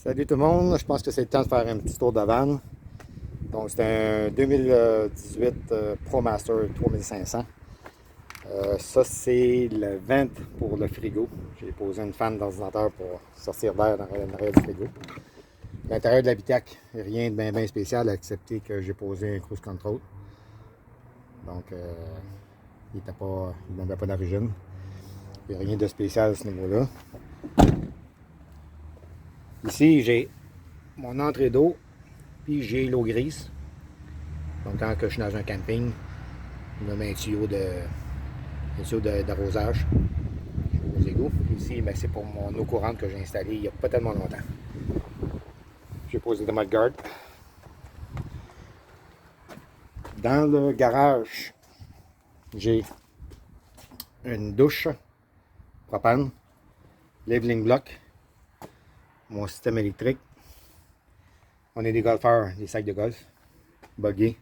Salut tout le monde, je pense que c'est le temps de faire un petit tour de van. Donc c'est un 2018 ProMaster 3500. Ça c'est le vent pour le frigo. J'ai posé une fan d'ordinateur pour sortir d'air dans l'arrière du frigo. L'intérieur de l'habitacle, rien de bien spécial, excepté que j'ai posé un cruise control. Donc il n'avait pas d'origine. Il n'y a rien de spécial à ce niveau-là. Ici j'ai mon entrée d'eau, puis j'ai l'eau grise. Donc quand je suis dans un camping, je mets un tuyau d'arrosage aux égouts. Ici, ben, c'est pour mon eau courante que j'ai installée il n'y a pas tellement longtemps. J'ai posé des mud guard. Dans le garage, j'ai une douche propane, leveling block, mon système électrique. On est des golfeurs, des sacs de golf, buggy.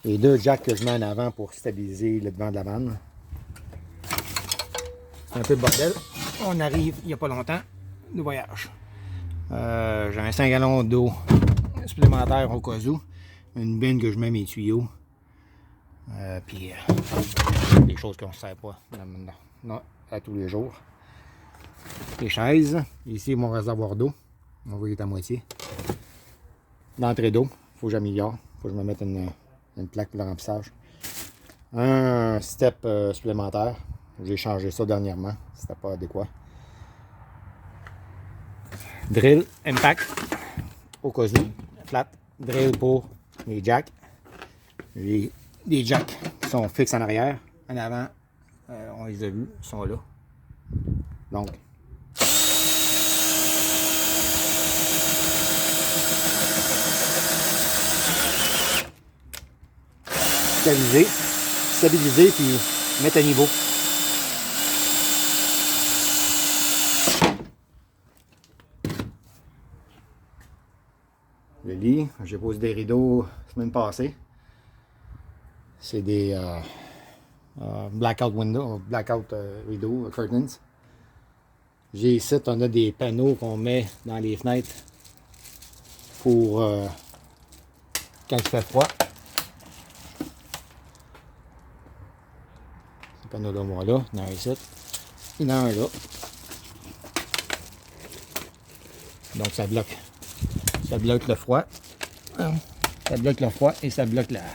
Et deux jacks que je mets en avant pour stabiliser le devant de la vanne. C'est un peu le bordel. On arrive il n'y a pas longtemps de voyage. J'ai un 5 gallons d'eau supplémentaire au cas où. Une bine que je mets mes tuyaux. Puis des choses qu'on ne sert pas non, à tous les jours. Les chaises. Ici, mon réservoir d'eau. On voit qu'il est à moitié. L'entrée d'eau. Il faut que j'améliore. Il faut que je me mette une plaque pour le remplissage. Un step supplémentaire. J'ai changé ça dernièrement. C'était pas adéquat. Drill impact. Au cas où. Flat. Drill pour les jacks. J'ai des jacks qui sont fixes en arrière. En avant, on les a vus, ils sont là. Donc, stabiliser puis mettre à niveau. Le lit, j'ai posé des rideaux la semaine passée. C'est des blackout windows, blackout rideaux, curtains. J'ai ici, on a des panneaux qu'on met dans les fenêtres pour quand il fait froid. Ces panneaux-là, voilà, il y en a un ici. Il y en a un là. Donc ça bloque. Ça bloque le froid. Ça bloque le froid et ça bloque l'air.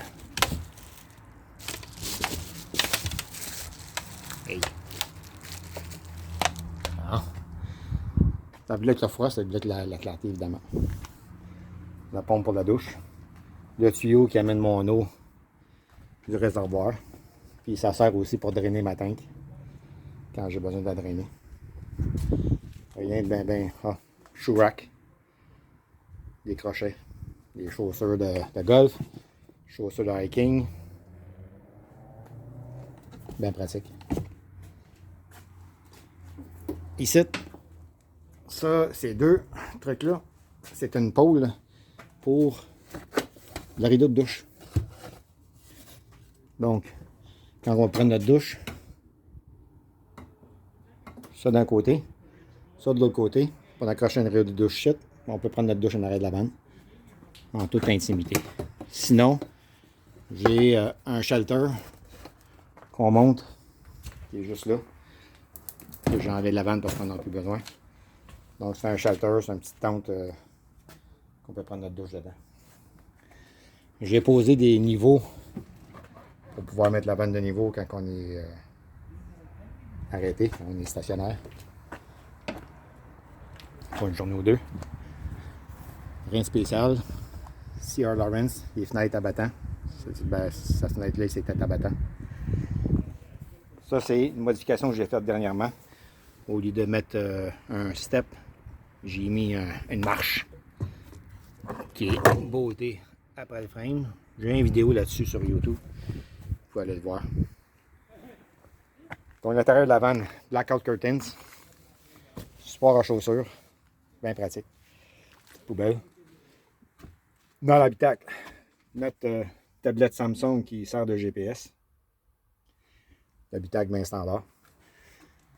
Hey. Ah. Ça bloque le froid, ça bloque la clarté évidemment. La pompe pour la douche. Le tuyau qui amène mon eau du réservoir. Puis ça sert aussi pour drainer ma tank quand j'ai besoin de la drainer. Rien de ben. Ah, shoe rack. Des crochets. Des chaussures de golf. Chaussures de hiking. Bien pratique. Ici, ça, ces deux trucs-là, c'est une pôle pour le rideau de douche. Donc, quand on prend notre douche, ça d'un côté, ça de l'autre côté, pour accrocher un rideau de douche shit, on peut prendre notre douche en arrière de la vanne, en toute intimité. Sinon, j'ai un shelter qu'on monte, qui est juste là, que j'ai enlevé de la vanne pour qu'on n'en ait plus besoin. Donc c'est un shelter, c'est une petite tente qu'on peut prendre notre douche dedans. J'ai posé des niveaux pour pouvoir mettre la vanne de niveau quand on est arrêté, quand on est stationnaire. Pour une journée ou deux. Rien de spécial. C.R. Lawrence, les fenêtres abattants. Cette fenêtre-là, c'était abattant. Ça, c'est une modification que j'ai faite dernièrement. Au lieu de mettre un step, j'ai mis une marche qui est beauté après le frame. J'ai une vidéo là-dessus sur YouTube. Vous pouvez aller le voir. Donc, l'intérieur de la vanne, blackout curtains, support à chaussures, bien pratique. Petite poubelle. Dans l'habitacle, notre tablette Samsung qui sert de GPS. L'habitacle bien standard.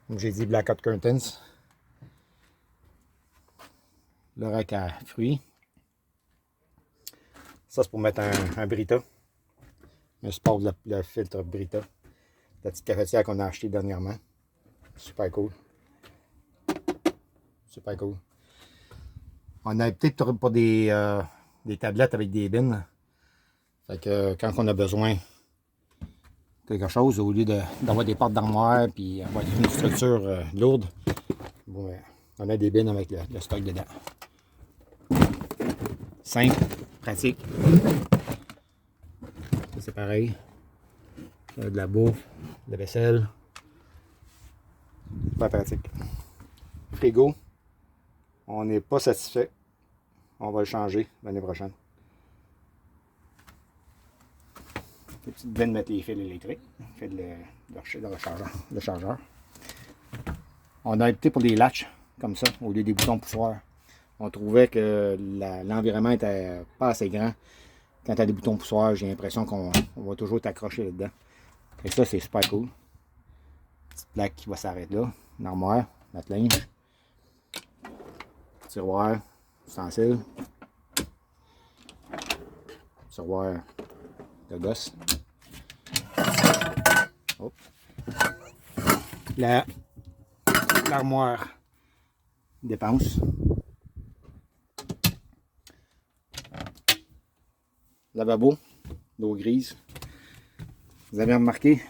Donc, j'ai dit blackout curtains. le rack à fruits. Ça, c'est pour mettre un Brita. Un support de le filtre Brita. La petite cafetière qu'on a acheté dernièrement. Super cool. Super cool. On a peut-être pas des tablettes avec des bins. Fait que quand on a besoin de quelque chose, au lieu d'avoir des portes d'armoire puis avoir une structure lourde, bon, on a des bins avec le stock dedans. Simple, pratique. C'est pareil. De la bouffe, de la vaisselle. Super pratique. Frigo, on n'est pas satisfait. On va le changer l'année prochaine. Des petites bines de mettre les fils électriques. Fait le chargeur. On a opté pour des latches comme ça, au lieu des boutons poussoirs. On trouvait que l'environnement était pas assez grand. Quand tu as des boutons poussoirs, j'ai l'impression qu'on va toujours t'accrocher là-dedans. Et ça, c'est super cool. Petite plaque qui va s'arrêter là. Une armoire, notre linge. Tiroir, ustensile. Tiroir de gosse. Oh. L'armoire dépense. Lavabo, d'eau grise. Vous avez remarqué,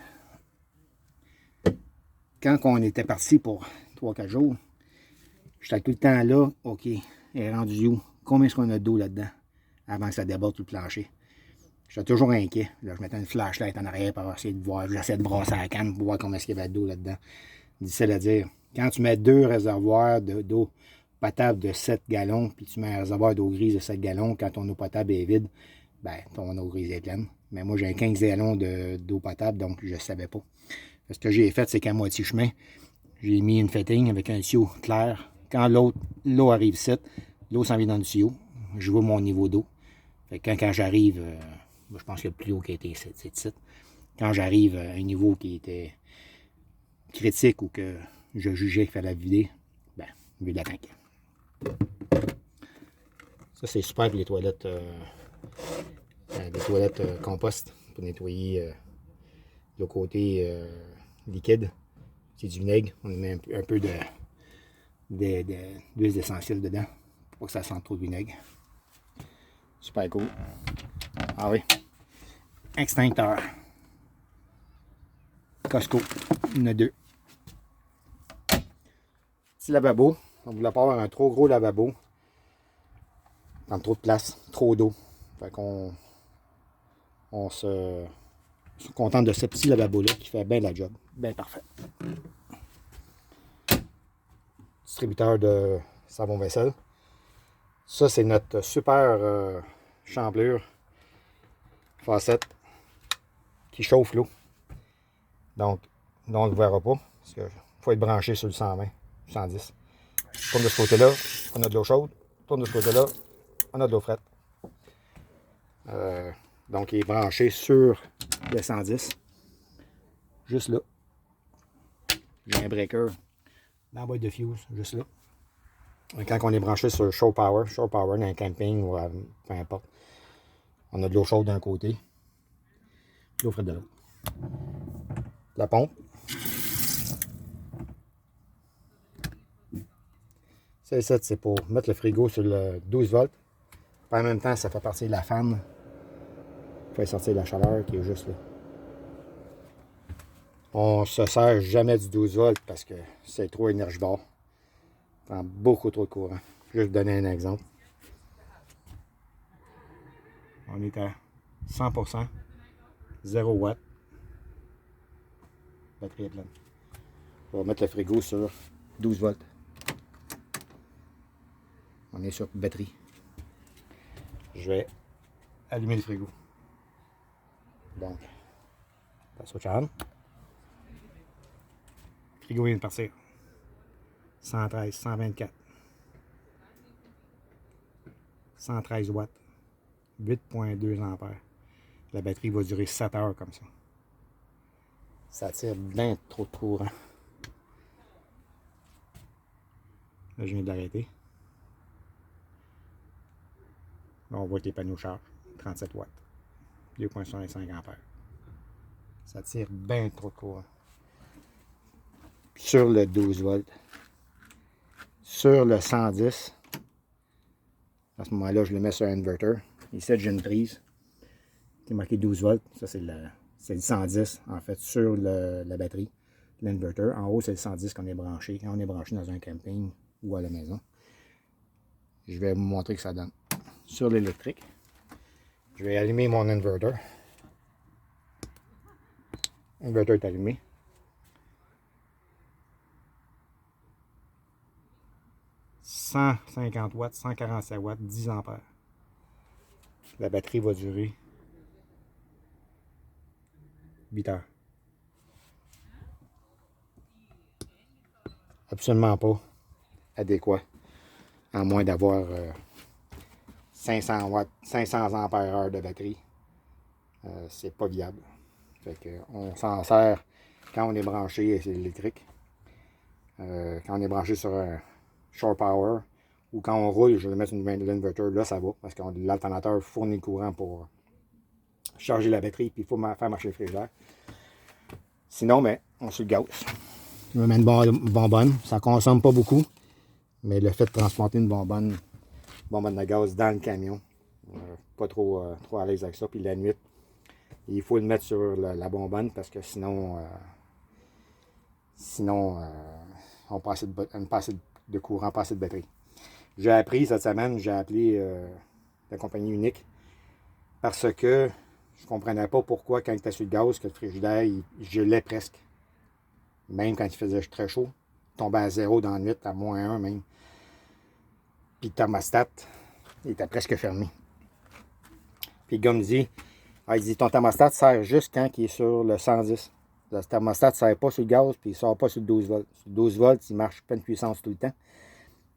quand on était parti pour 3-4 jours, j'étais tout le temps là, ok, elle est rendue où? Combien est-ce qu'on a d'eau là-dedans avant que ça déborde tout le plancher? J'étais toujours inquiet. Là, je mettais une flashlight en arrière pour essayer de voir, j'essayais de brasser la canne pour voir combien est-ce qu'il y avait d'eau là-dedans. Difficile à dire. Quand tu mets 2 réservoirs d'eau potable de 7 gallons, puis tu mets un réservoir d'eau grise de 7 gallons, quand ton eau potable est vide, ben, ton eau grise est pleine. Mais moi, j'ai 15 gallons d'eau potable, donc je ne savais pas. Ce que j'ai fait, c'est qu'à moitié chemin, j'ai mis une fitting avec un tuyau clair. Quand l'eau arrive ici, l'eau s'en vient dans le tuyau. Je vois mon niveau d'eau. Quand j'arrive, je pense que le plus haut qui a été c'est ici. Quand j'arrive à un niveau qui était critique ou que je jugeais qu'il fallait vider, ben, je vide la tank. Ça, c'est super pour les toilettes. Des toilettes compost pour nettoyer le côté liquide. C'est du vinaigre. On met un peu d'huile essentielle dedans pour pas que ça sente trop de vinaigre. Super cool. Ah oui. Extincteur. Costco. Il y en a 2. Petit lavabo. On ne voulait pas avoir un trop gros lavabo. Prendre trop de place. Trop d'eau. Fait qu'on se contente de ce petit lavabo-là qui fait bien la job. Bien parfait. Distributeur de savon vaisselle. Ça, c'est notre super chamblure facette qui chauffe l'eau. Donc, là, on ne le verra pas parce qu'il faut être branché sur le 120, 110. Tourne de ce côté-là, on a de l'eau chaude. Tourne de ce côté-là, on a de l'eau frette. Donc, il est branché sur le 110. Juste là. J'ai un breaker dans la boîte de fuse, juste là. Quand on est branché sur Shore Power dans un camping ou peu importe, on a de l'eau chaude d'un côté, de l'eau frette de l'autre. La pompe. C'est pour mettre le frigo sur le 12 volts. En même temps, ça fait partie de la fan. Il faut sortir la chaleur qui est juste là. On ne se sert jamais du 12 volts parce que c'est trop énergivore. Ça prend beaucoup trop de courant. Je vais juste donner un exemple. On est à 100%, 0 watts. Batterie est pleine. On va mettre le frigo sur 12 volts. On est sur batterie. Je vais allumer le frigo. Donc, la switch on. Le frigo vient de partir. 113, 124. 113 watts. 8,2 ampères. La batterie va durer 7 heures comme ça. Ça tire bien trop de courant. Là, je viens de l'arrêter. Là, on voit que les panneaux chargent. 37 watts. 2,65 ampères. Ça tire bien trop de courant. Sur le 12 volts. Sur le 110, à ce moment-là, je le mets sur un inverter. Ici, j'ai une prise qui est marquée 12 volts. Ça, c'est le 110, en fait, sur la batterie, l'inverter. En haut, c'est le 110 qu'on est branché. Quand on est branché dans un camping ou à la maison, je vais vous montrer que ça donne. Sur l'électrique, je vais allumer mon inverter. L'inverter est allumé. « 150 watts, 147 watts, 10 ampères. La batterie va durer 8 heures. Absolument pas adéquat, à moins d'avoir 500 watts, 500 ampères heure de batterie. C'est pas viable. Fait que on s'en sert quand on est branché, c'est électrique. Quand on est branché sur un shore power ou quand on roule, je vais mettre l'inverter, là ça va parce que l'alternateur fournit le courant pour charger la batterie puis il faut faire marcher le frigidaire. Sinon, ben, on suit le gaz. Je vais mettre une bonbonne, ça consomme pas beaucoup, mais le fait de transporter une bonbonne de gaz dans le camion, pas trop à l'aise avec ça. Puis la nuit, il faut le mettre sur la bonbonne parce que sinon on passe de courant, pas assez de batterie. J'ai appris cette semaine, j'ai appelé la compagnie Unique parce que je ne comprenais pas pourquoi quand il était sur le gaz, que le frigidaire, il gelait presque. Même quand il faisait très chaud, il tombait à 0 dans la nuit, à -1 même. Puis le thermostat, il était presque fermé. Puis le gars me dit, il dit, ton thermostat sert juste quand il est sur le 110. Le thermostat ne sert pas sur le gaz, puis il ne sort pas sur le 12 volts. Sur le 12 volts, il marche pleine puissance tout le temps.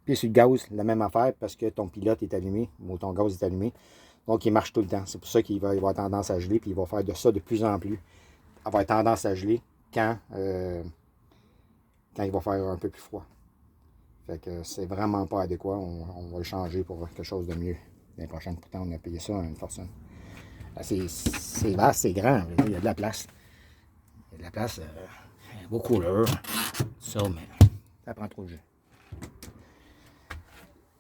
Puis sur le gaz, la même affaire, parce que ton pilote est allumé, ou ton gaz est allumé. Donc, il marche tout le temps. C'est pour ça qu'il va avoir tendance à geler, puis il va faire de ça de plus en plus. Il va avoir tendance à geler quand il va faire un peu plus froid. Fait que c'est vraiment pas adéquat. On va le changer pour quelque chose de mieux l'année prochaine. Pourtant, on a payé ça à une fortune. C'est vaste, c'est grand. Il y a de la place. Il y a de la place, beau couleur. Ça, mais ça prend trop de jus.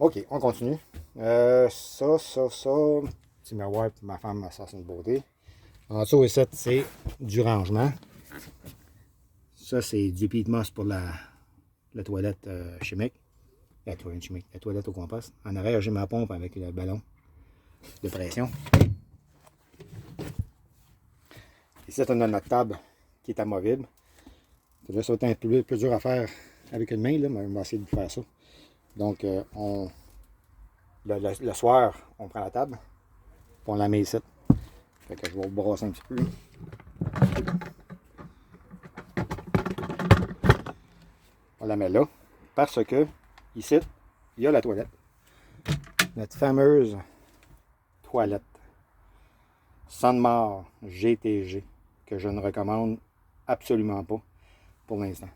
OK, on continue. Ça. Petit miroir pour ma femme, ça c'est une beauté. En dessous, ici, c'est du rangement. Ça, c'est du peat moss pour la toilette chimique. La toilette au compost. En arrière, j'ai ma pompe avec le ballon de pression. Ici, on a notre table qui est amovible. Là, ça va être un peu plus dur à faire avec une main, là, mais on va essayer de faire ça. Donc, le soir, on prend la table, puis on la met ici. Fait que je vais vous brasser un petit peu. On la met là, parce que ici, il y a la toilette. Notre fameuse toilette Sunmar GTG, que je ne recommande absolument pas pour l'instant.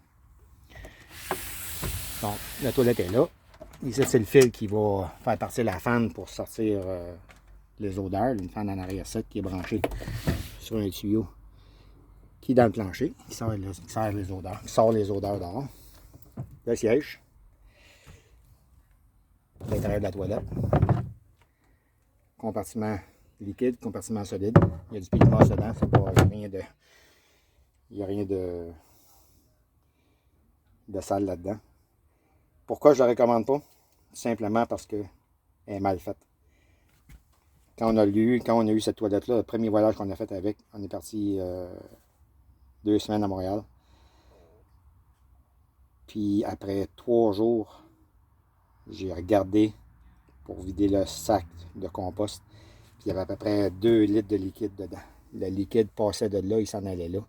Donc, la toilette est là. Ici, c'est le fil qui va faire partir la fan pour sortir les odeurs. Une fan en arrière sec qui est branchée sur un tuyau qui est dans le plancher, qui sort les odeurs dehors. Le siège, l'intérieur de la toilette, compartiment liquide, compartiment solide. Il y a du peat moss dedans, c'est pas il n'y a rien de sale là-dedans. Pourquoi je ne la recommande pas? Simplement parce qu'elle est mal faite. Quand on a eu cette toilette-là, le premier voyage qu'on a fait avec, on est parti 2 semaines à Montréal. Puis après 3 jours, j'ai regardé pour vider le sac de compost. Puis il y avait à peu près 2 litres de liquide dedans. Le liquide passait de là, il s'en allait là.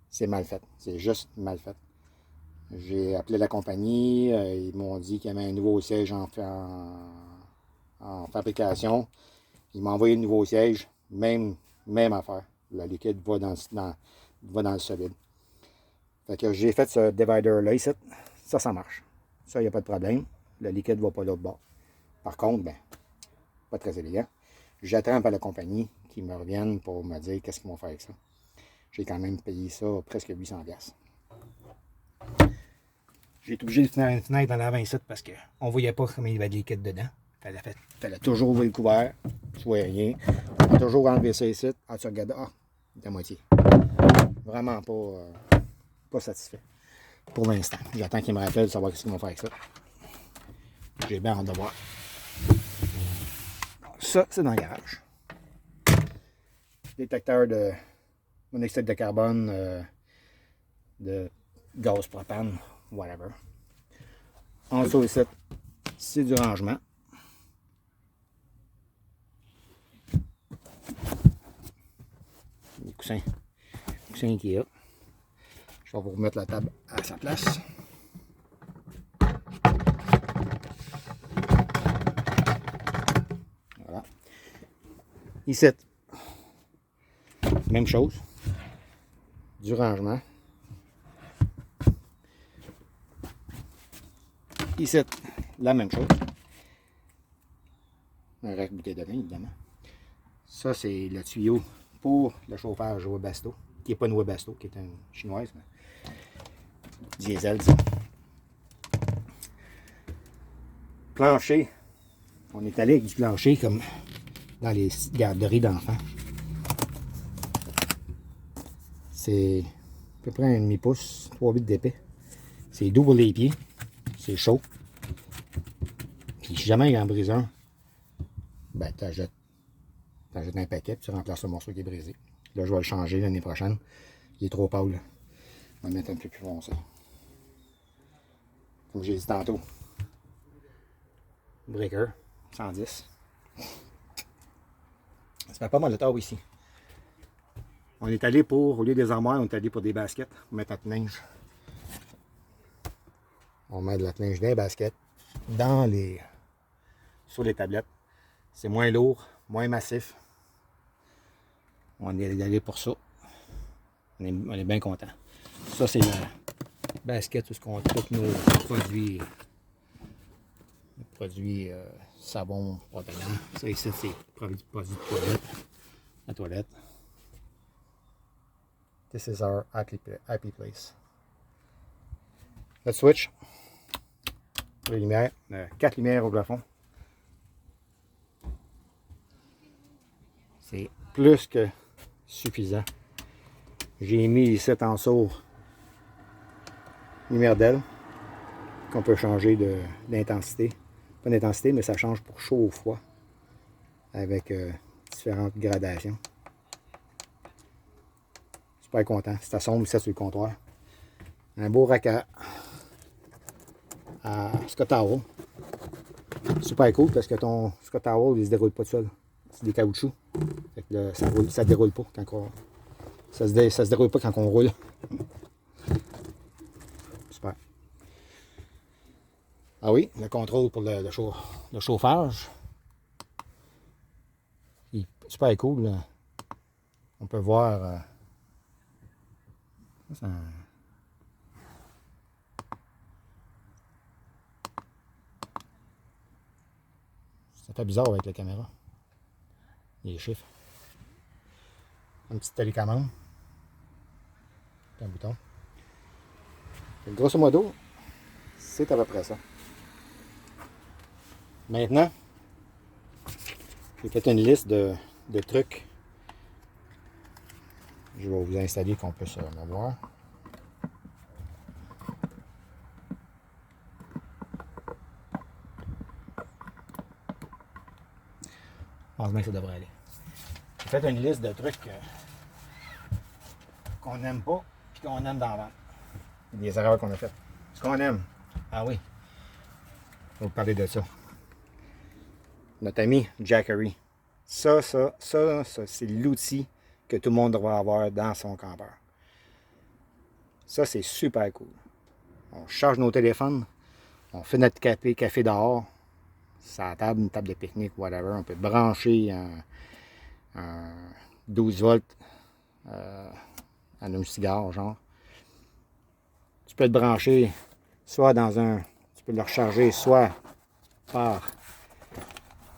C'est mal fait. C'est juste mal fait. J'ai appelé la compagnie. Ils m'ont dit qu'il y avait un nouveau siège en fabrication. Ils m'ont envoyé le nouveau siège. Même affaire. Le liquide va dans le solide. Fait que j'ai fait ce divider-là ici. Ça marche. Ça, il n'y a pas de problème. Le liquide ne va pas l'autre bord. Par contre, ben, Pas très élégant. J'attends par la compagnie qu'ils me reviennent pour me dire qu'est-ce qu'ils vont faire avec ça. J'ai quand même payé ça presque 800$. J'ai été obligé de tenir une fenêtre dans l'avant-site parce qu'on ne voyait pas comment il y avait de liquide dedans. Fallait toujours ouvrir le couvert, tu vois rien. On a toujours enlevé ça ici. Ah, tu regardes, la moitié. Vraiment pas satisfait. Pour l'instant. J'attends qu'ils me rappellent de savoir ce qu'ils vont faire avec ça. J'ai bien hâte de voir. Ça, c'est dans le garage. Détecteur de monoxyde de carbone, de gaz propane, whatever. En dessous ici, c'est du rangement. Les coussins Ikea. Je vais vous remettre la table à sa place. Voilà. Ici, même chose. Du rangement. Ici, la même chose. Un reste bouteille de vin, évidemment. Ça, c'est le tuyau pour le chauffage Webasto, qui n'est pas une Webasto, qui est une chinoise, mais diesel, ça. Plancher. On est allé avec du plancher comme dans les garderies d'enfants. C'est à peu près un demi-pouce, 3 bits d'épais. C'est doux pour les pieds. C'est chaud. Puis si jamais il en brise un, ben t'achètes un paquet, puis tu remplaces le morceau qui est brisé. Là, je vais le changer l'année prochaine. Il est trop pâle. On va le mettre un peu plus foncé. Comme j'ai dit tantôt. Breaker, 110. Ça fait pas mal de temps ici. On est allé pour, au lieu des armoires, on est allé pour des baskets pour mettre notre linge. On met de la linge dans les baskets, sur les tablettes. C'est moins lourd, moins massif. On est allé pour ça. On est bien content. Ça, c'est la basket où on trouve nos produits savon, protéines. Ça ici, c'est produits de toilette. La toilette. This is our happy place. Le switch. Les lumières. 4 lumières au plafond. C'est plus que suffisant. J'ai mis les 7 en sourd lumière d'aile qu'on peut changer d'intensité. Pas d'intensité, mais ça change pour chaud ou froid avec différentes gradations. Super content. C'est à sombre, ça sur le comptoir. Un beau rack à Scott Towel. Super cool parce que ton Scott Towel, il se déroule pas tout seul. C'est des caoutchoucs. Fait que là, ça déroule pas quand on, ça se déroule pas quand on roule. Super. Ah oui, le contrôle pour le chauffage. Il est super cool. Là. On peut voir. Ça fait bizarre avec la caméra. Les chiffres. Une petite télécommande. Un bouton. Et grosso modo, c'est à peu près ça. Maintenant, j'ai fait une liste de trucs. Je vais vous installer qu'on puisse me voir. Je pense bien que ça devrait aller. J'ai fait une liste de trucs qu'on n'aime pas et qu'on aime dans la vente. Des erreurs qu'on a faites. Ce qu'on aime. Ah oui. Je vais vous parler de ça. Notre ami Jackery. Ça, c'est l'outil que tout le monde devrait avoir dans son campeur. Ça, c'est super cool. On charge nos téléphones, on fait notre café dehors, sur la table, une table de pique-nique, whatever. On peut brancher un 12 volts en un cigare, genre. Tu peux le brancher soit tu peux le recharger soit par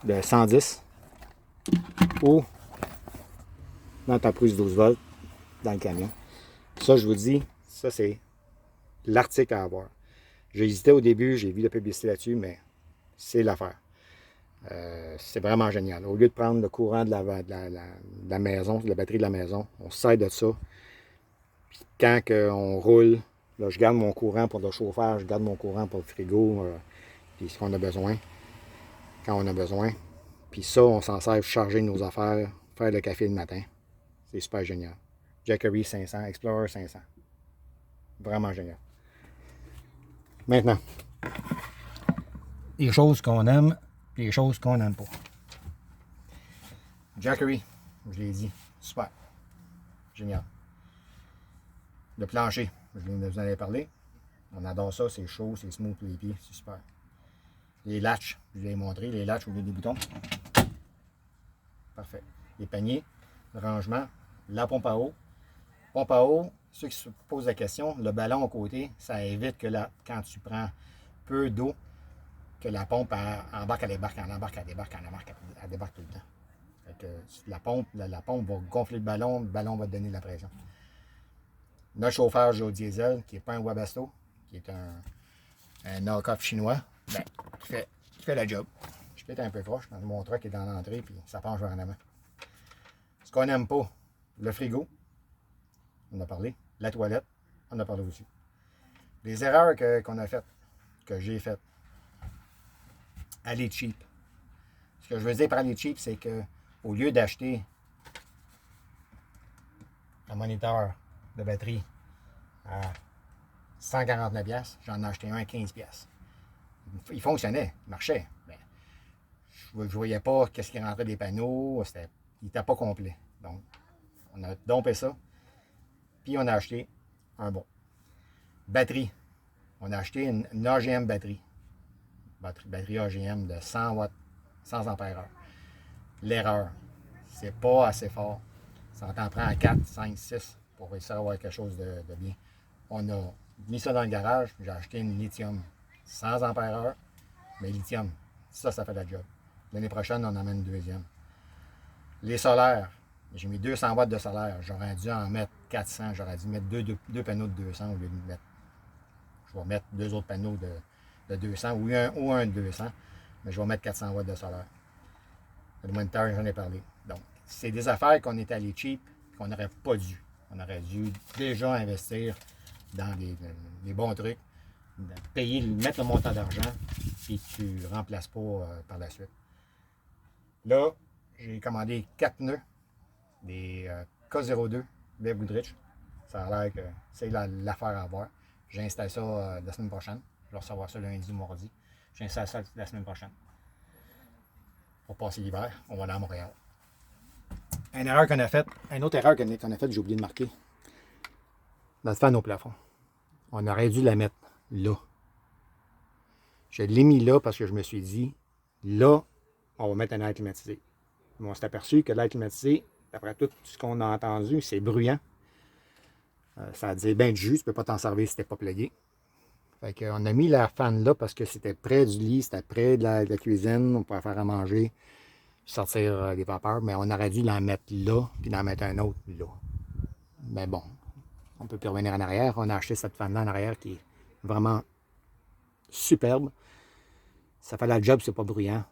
de 110 ou dans ta prise 12 volts dans le camion. Ça, je vous dis, ça c'est l'article à avoir. J'ai hésité au début, j'ai vu la publicité là-dessus, mais c'est l'affaire. C'est vraiment génial. Au lieu de prendre le courant de la maison, de la batterie de la maison, on s'aide de ça. Puis quand on roule, là, je garde mon courant pour le chauffage, je garde mon courant pour le frigo, puis ce qu'on a besoin, quand on a besoin. Puis ça, on s'en sert pour charger nos affaires, faire le café le matin. C'est super génial. Jackery 500, Explorer 500. Vraiment génial. Maintenant, les choses qu'on aime et les choses qu'on n'aime pas. Jackery, je l'ai dit, super. Génial. Le plancher, je vous en ai parlé. On adore ça, c'est chaud, c'est smooth pour les pieds, c'est super. Les latches, je vous ai montré, les latches au lieu des boutons. Parfait. Les paniers, le rangement, la pompe à eau. Pompe à eau, ceux qui se posent la question, le ballon à côté, ça évite que quand tu prends peu d'eau, que la pompe embarque, elle débarque, elle embarque, elle débarque, elle débarque tout le temps. Fait que la pompe va gonfler le ballon va te donner de la pression. Notre chauffage au diesel, qui n'est pas un Webasto, qui est un knock-off chinois, ben, qui fait la job. Je suis peut-être un peu proche, mon truck est dans l'entrée, puis ça penche vers en avant. Ce qu'on n'aime pas, le frigo, on a parlé. La toilette, on a parlé aussi. Les erreurs qu'on a faites, que j'ai faites, aller cheap. Ce que je veux dire par aller cheap, c'est que au lieu d'acheter un moniteur de batterie à 149$, j'en ai acheté un à 15$. Il fonctionnait, il marchait. Mais je ne voyais pas qu'est-ce qui rentrait des panneaux, il n'était pas complet. Donc, on a dompé ça, puis on a acheté un bon. Batterie, on a acheté une AGM batterie. Batterie AGM de 100 watts, 100 ampères. L'erreur, c'est pas assez fort. Ça t'en prend à 4, 5, 6 pour réussir à avoir quelque chose de bien. On a mis ça dans le garage, j'ai acheté une lithium 100 ampères, mais lithium, ça fait la job. L'année prochaine, on en amène une deuxième. Les solaires, j'ai mis 200 watts de solaire, j'aurais dû en mettre 400, j'aurais dû mettre deux panneaux de 200 au lieu de mettre. Je vais mettre deux autres panneaux de 200 ou un de 200, mais je vais mettre 400 watts de solaire. Le moniteur, j'en ai parlé. Donc, c'est des affaires qu'on est allé cheap, qu'on n'aurait pas dû. On aurait dû déjà investir dans les bons trucs, mettre le montant d'argent, puis tu ne remplaces pas par la suite. Là, j'ai commandé 4 pneus, des K02 Bev Goodrich. Ça a l'air que c'est l'affaire à avoir. J'installe ça la semaine prochaine. Je vais recevoir ça lundi ou mardi. J'installe ça la semaine prochaine. Pour passer l'hiver, on va aller à Montréal. Une autre erreur qu'on a faite, j'ai oublié de marquer. Notre fan au plafond. On aurait dû la mettre là. Je l'ai mis là parce que je me suis dit, là, on va mettre un air climatisé. Mais on s'est aperçu que l'air climatisé, d'après tout ce qu'on a entendu, c'est bruyant. Ça disait bien du jus, tu ne peux pas t'en servir si tu n'es pas plugué. Fait qu'on a mis la fan là parce que c'était près du lit, c'était près de la cuisine, on pouvait faire à manger, sortir des vapeurs, mais on aurait dû la mettre là, puis d'en mettre un autre là. Mais bon, on peut plus revenir en arrière. On a acheté cette fan-là en arrière qui est vraiment superbe. Ça fait la job, c'est pas bruyant,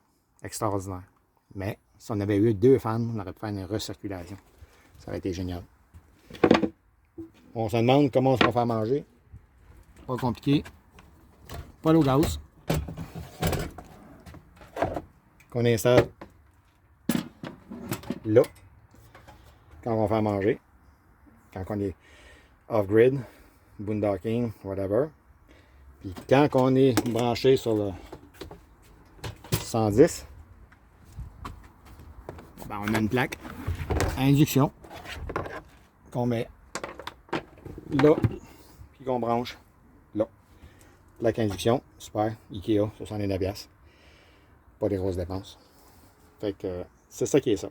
extraordinaire. Mais si on avait eu 2 fans, on aurait pu faire une recirculation. Ça aurait été génial. On se demande comment on se va faire manger. Pas compliqué. Pas au gaz. Qu'on installe là. Quand on va faire manger. Quand on est off-grid, boondocking, whatever. Puis quand on est branché sur le 110, ben on a une plaque à induction qu'on met là, puis qu'on branche là. Plaque à induction, super, Ikea, 69$. Pas des grosses dépenses. Fait que c'est ça qui est ça.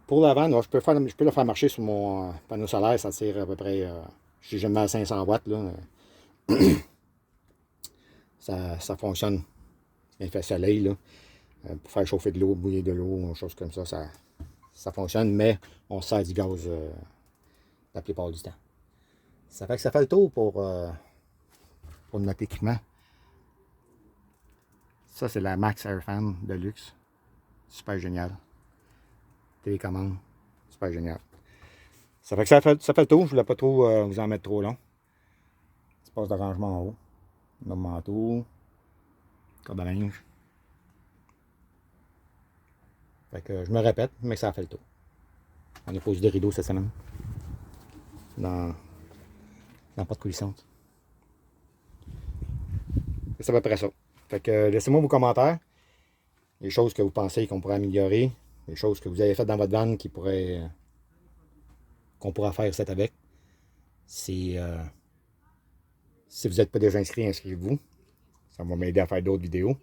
Pour l'avant, je peux le faire marcher sur mon panneau solaire, ça tire à peu près, je jamais à 500 watts, là. Ça fonctionne. Il fait soleil, là. pour faire chauffer de l'eau, bouillir de l'eau, choses comme ça, ça fonctionne, mais on sert du gaz la plupart du temps. Ça fait que ça fait le tour pour notre équipement. Ça, c'est la Max Air Fan de luxe. Super génial. Télécommande. Super génial. Ça fait que ça fait le tour. Je ne voulais pas trop vous en mettre trop long. Espace de rangement en haut. Notre manteau. Corde à linge. Fait que je me répète, mais ça a fait le tour. On a posé des rideaux cette semaine. Dans la porte coulissante. C'est à peu près ça. Fait que laissez-moi vos commentaires. Les choses que vous pensez qu'on pourrait améliorer. Les choses que vous avez faites dans votre van qu'on pourra faire cet avec. Si vous n'êtes pas déjà inscrit, inscrivez-vous. Ça va m'aider à faire d'autres vidéos.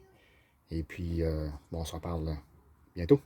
Et puis, on se reparle bientôt.